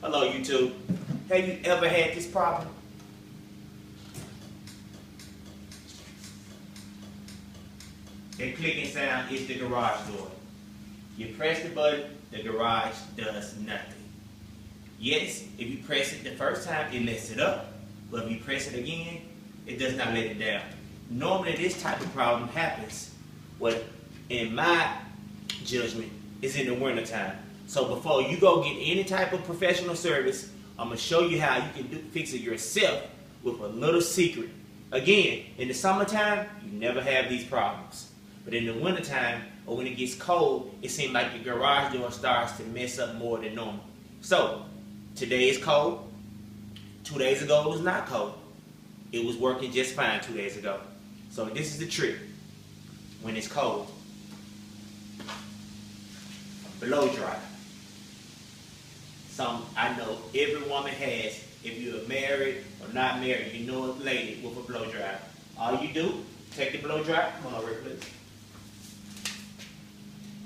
Hello YouTube. Have you ever had this problem? That clicking sound is the garage door. You press the button, the garage does nothing. Yes, if you press it the first time, it lets it up. But if you press it again, it does not let it down. Normally this type of problem happens, what in my judgment, is in the winter time. So before you go get any type of professional service, I'm going to show you how you can fix it yourself with a little secret. Again, in the summertime, you never have these problems. But in the wintertime, or when it gets cold, it seems like the garage door starts to mess up more than normal. So, today is cold. 2 days ago, it was not cold. It was working just fine 2 days ago. So this is the trick. When it's cold, blow dry. Some I know every woman has. If you're married or not married, you know a lady with a blow dryer. All you do, take the blow dryer. Come on over, please.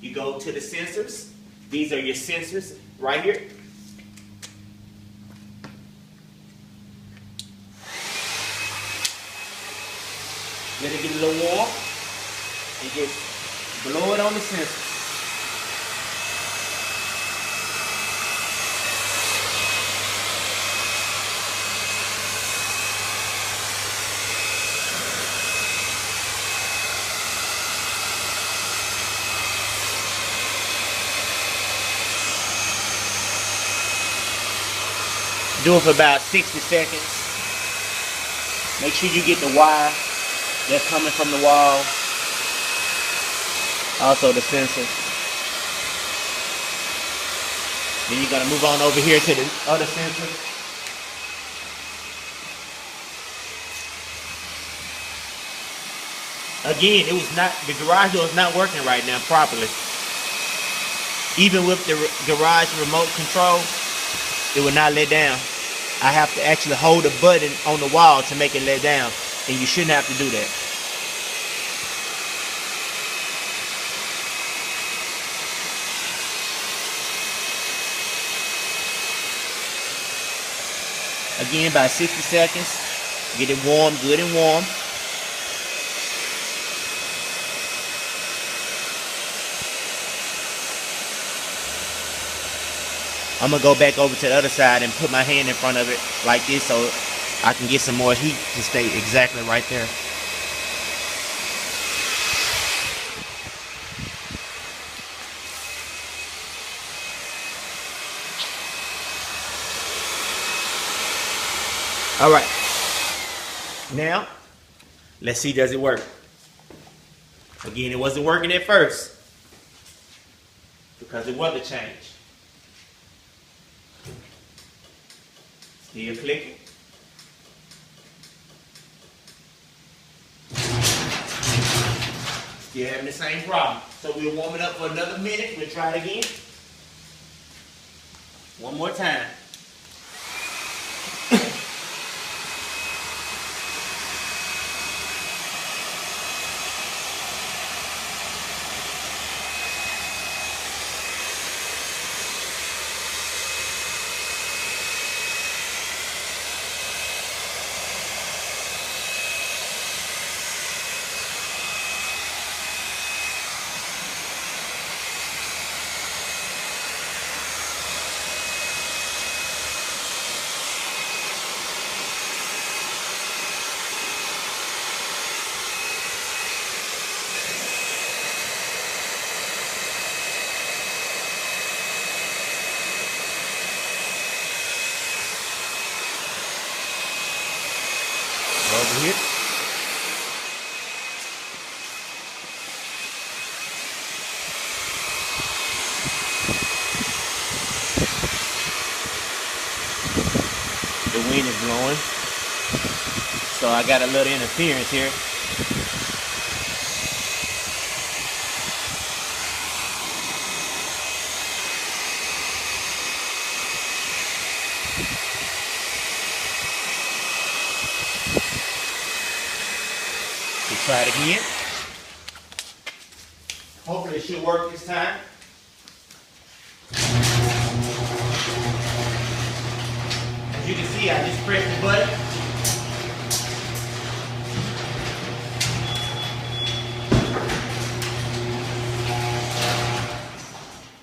You go to the sensors. These are your sensors right here. Let it get a little warm and just blow it on the sensor. Do it for about 60 seconds. Make sure you get the wire that's coming from the wall. Also the sensor. Then you're going to move on over here to the other sensor. Again, the garage door is not working right now properly. Even with the garage remote control, it will not let down. I have to actually hold a button on the wall to make it let down, and you shouldn't have to do that. Again, by 60 seconds, get it warm, good and warm. I'm going to go back over to the other side and put my hand in front of it like this so I can get some more heat to stay exactly right there. Alright. Now, let's see, does it work? Again, it wasn't working at first because the weather changed. Still clicking. Still having the same problem. So we'll warm it up for another minute. We'll try it again. One more time. Over here. The wind is blowing, so I got a little interference here. Try it again. Hopefully it should work this time. see, I just pressed the button.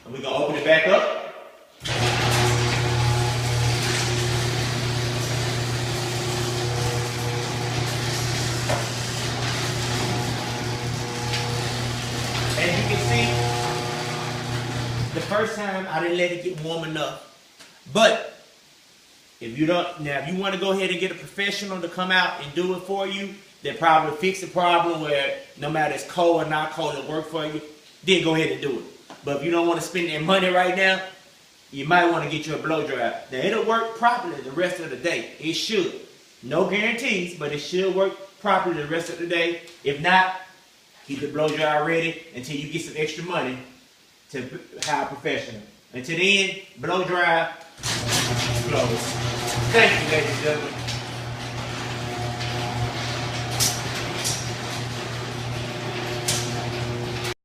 And we're going to open it back up. As you can see, the first time I didn't let it get warm enough. But if you don't, now if you want to go ahead and get a professional to come out and do it for you, they probably fix the problem where no matter it's cold or not cold, it'll work for you, then go ahead and do it. But if you don't want to spend that money right now, you might want to get you a blow dryer. Now it'll work properly the rest of the day. It should. No guarantees, but it should work properly the rest of the day. If not, keep the blow dryer ready until you get some extra money to hire a professional. Until then, blow dryer, blows. Thank you, ladies and gentlemen.